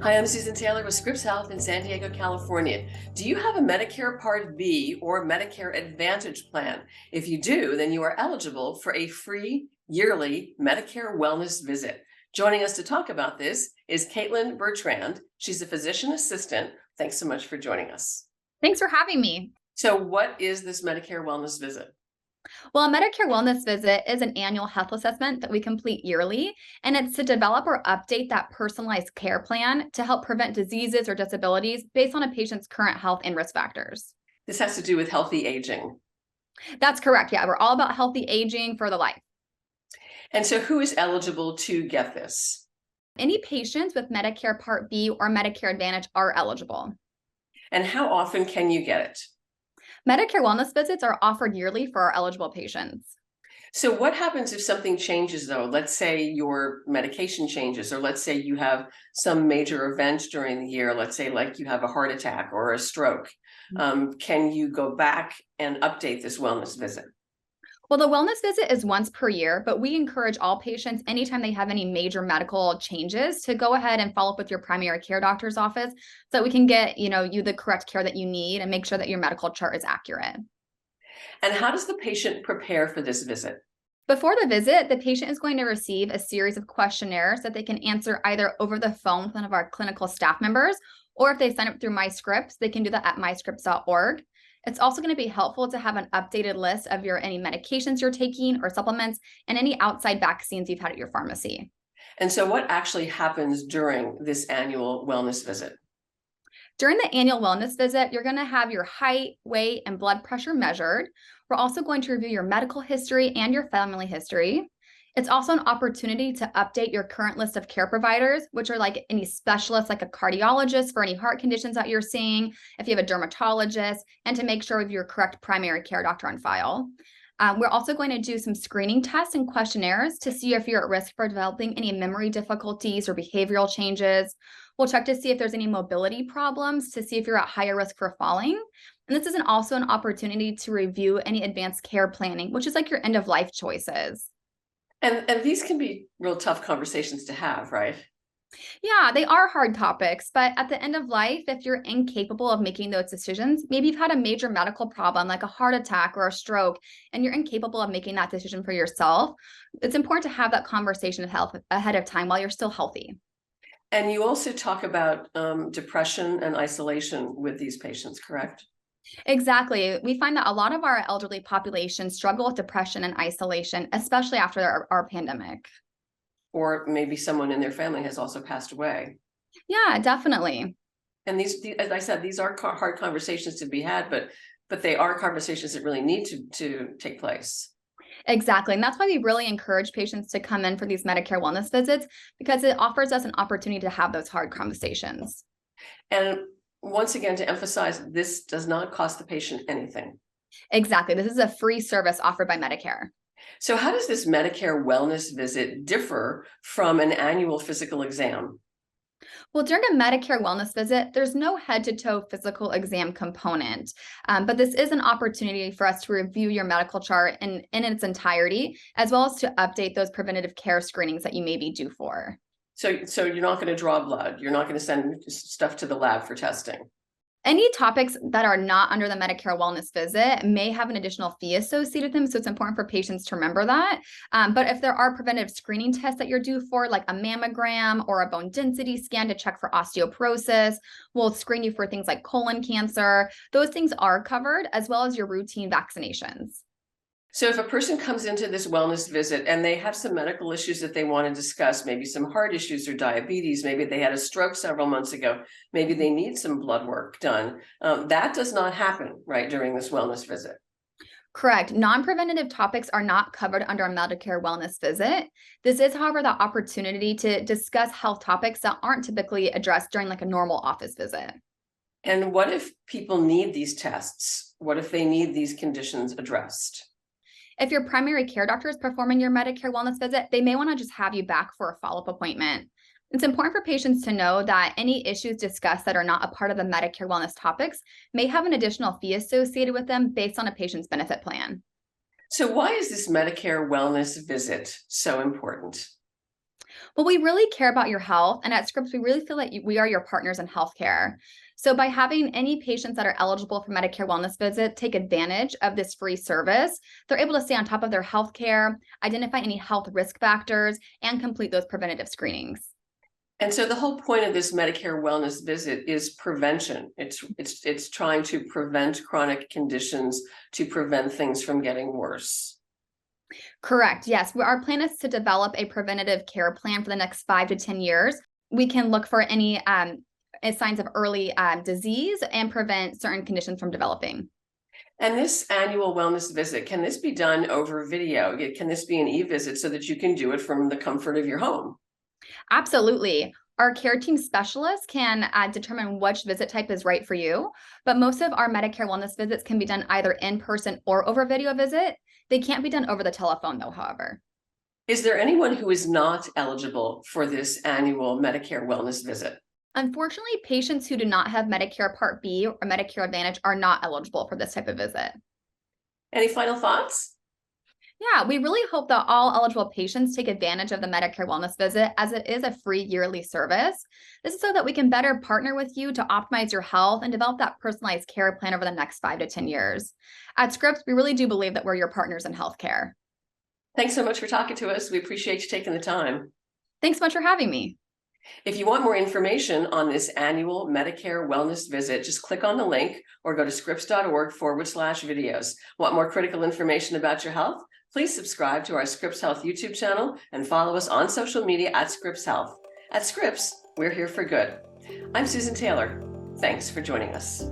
Hi, I'm Susan Taylor with Scripps Health in San Diego, California. Do you have a Medicare Part B or Medicare Advantage plan? If you do, then you are eligible for a free yearly Medicare wellness visit. Joining us to talk about this is Kaitlyn Bertrand. She's a physician assistant. Thanks so much for joining us. Thanks for having me. So, what is this Medicare wellness visit? Well, a Medicare Wellness Visit is an annual health assessment that we complete yearly, and it's to develop or update that personalized care plan to help prevent diseases or disabilities based on a patient's current health and risk factors. This has to do with healthy aging. That's correct. Yeah, we're all about healthy aging for the life. And so, who is eligible to get this? Any patients with Medicare Part B or Medicare Advantage are eligible. And how often can you get it? Medicare Wellness Visits are offered yearly for our eligible patients. So what happens if something changes though? Let's say your medication changes, or let's say you have some major event during the year. Let's say like you have a heart attack or a stroke. Can you go back and update this wellness visit? Well, the wellness visit is once per year, but we encourage all patients anytime they have any major medical changes to go ahead and follow up with your primary care doctor's office so that we can get, you the correct care that you need and make sure that your medical chart is accurate. And how does the patient prepare for this visit? Before the visit, the patient is going to receive a series of questionnaires that they can answer either over the phone with one of our clinical staff members, or if they sign up through MyScripps, they can do that at myscripps.org. It's also going to be helpful to have an updated list of any medications you're taking or supplements and any outside vaccines you've had at your pharmacy. And so what actually happens during this annual wellness visit? During the annual wellness visit, you're going to have your height, weight, and blood pressure measured. We're also going to review your medical history and your family history. It's also an opportunity to update your current list of care providers, which are like any specialists, like a cardiologist for any heart conditions that you're seeing, if you have a dermatologist, and to make sure we have your correct primary care doctor on file. We're also going to do some screening tests and questionnaires to see if you're at risk for developing any memory difficulties or behavioral changes. We'll check to see if there's any mobility problems, to see if you're at higher risk for falling. And this is also an opportunity to review any advanced care planning, which is like your end of life choices. And these can be real tough conversations to have, right? Yeah, they are hard topics, but at the end of life, if you're incapable of making those decisions, maybe you've had a major medical problem like a heart attack or a stroke, and you're incapable of making that decision for yourself, it's important to have that conversation of health ahead of time while you're still healthy. And you also talk about depression and isolation with these patients, correct? Exactly. We find that a lot of our elderly population struggle with depression and isolation, especially after our pandemic. Or maybe someone in their family has also passed away. Yeah, definitely. And these, as I said, these are hard conversations to be had, but they are conversations that really need to take place. Exactly. And that's why we really encourage patients to come in for these Medicare wellness visits, because it offers us an opportunity to have those hard conversations. And once again, to emphasize, this does not cost the patient anything. Exactly. This is a free service offered by Medicare. So how does this Medicare wellness visit differ from an annual physical exam? Well, during a Medicare wellness visit, there's no head-to-toe physical exam component, but this is an opportunity for us to review your medical chart in its entirety, as well as to update those preventative care screenings that you may be due for. So you're not going to draw blood. You're not going to send stuff to the lab for testing. Any topics that are not under the Medicare wellness visit may have an additional fee associated with them, so it's important for patients to remember that. But if there are preventative screening tests that you're due for, like a mammogram or a bone density scan to check for osteoporosis, we'll screen you for things like colon cancer. Those things are covered, as well as your routine vaccinations. So if a person comes into this wellness visit and they have some medical issues that they want to discuss, maybe some heart issues or diabetes, maybe they had a stroke several months ago, maybe they need some blood work done, that does not happen, right, during this wellness visit. Correct. Non-preventative topics are not covered under a Medicare wellness visit. This is, however, the opportunity to discuss health topics that aren't typically addressed during like a normal office visit. And what if people need these tests? What if they need these conditions addressed? If your primary care doctor is performing your Medicare wellness visit, they may want to just have you back for a follow-up appointment. It's important for patients to know that any issues discussed that are not a part of the Medicare wellness topics may have an additional fee associated with them based on a patient's benefit plan. So why is this Medicare wellness visit so important? Well, we really care about your health, and at Scripps, we really feel like we are your partners in healthcare. So by having any patients that are eligible for Medicare wellness visit take advantage of this free service, they're able to stay on top of their healthcare, identify any health risk factors, and complete those preventative screenings. And so the whole point of this Medicare wellness visit is prevention. It's trying to prevent chronic conditions, to prevent things from getting worse. Correct. Yes. Our plan is to develop a preventative care plan for the next 5 to 10 years. We can look for any signs of early disease and prevent certain conditions from developing. And this annual wellness visit, can this be done over video? Can this be an e-visit so that you can do it from the comfort of your home? Absolutely. Our care team specialists can determine which visit type is right for you, but most of our Medicare wellness visits can be done either in person or over video visit. They can't be done over the telephone though, however. Is there anyone who is not eligible for this annual Medicare wellness visit? Unfortunately, patients who do not have Medicare Part B or Medicare Advantage are not eligible for this type of visit. Any final thoughts? Yeah, we really hope that all eligible patients take advantage of the Medicare wellness visit as it is a free yearly service. This is so that we can better partner with you to optimize your health and develop that personalized care plan over the next 5 to 10 years. At Scripps, we really do believe that we're your partners in healthcare. Thanks so much for talking to us. We appreciate you taking the time. Thanks so much for having me. If you want more information on this annual Medicare wellness visit, just click on the link or go to scripps.org/videos. Want more critical information about your health? Please subscribe to our Scripps Health YouTube channel and follow us on social media at Scripps Health. At Scripps, we're here for good. I'm Susan Taylor. Thanks for joining us.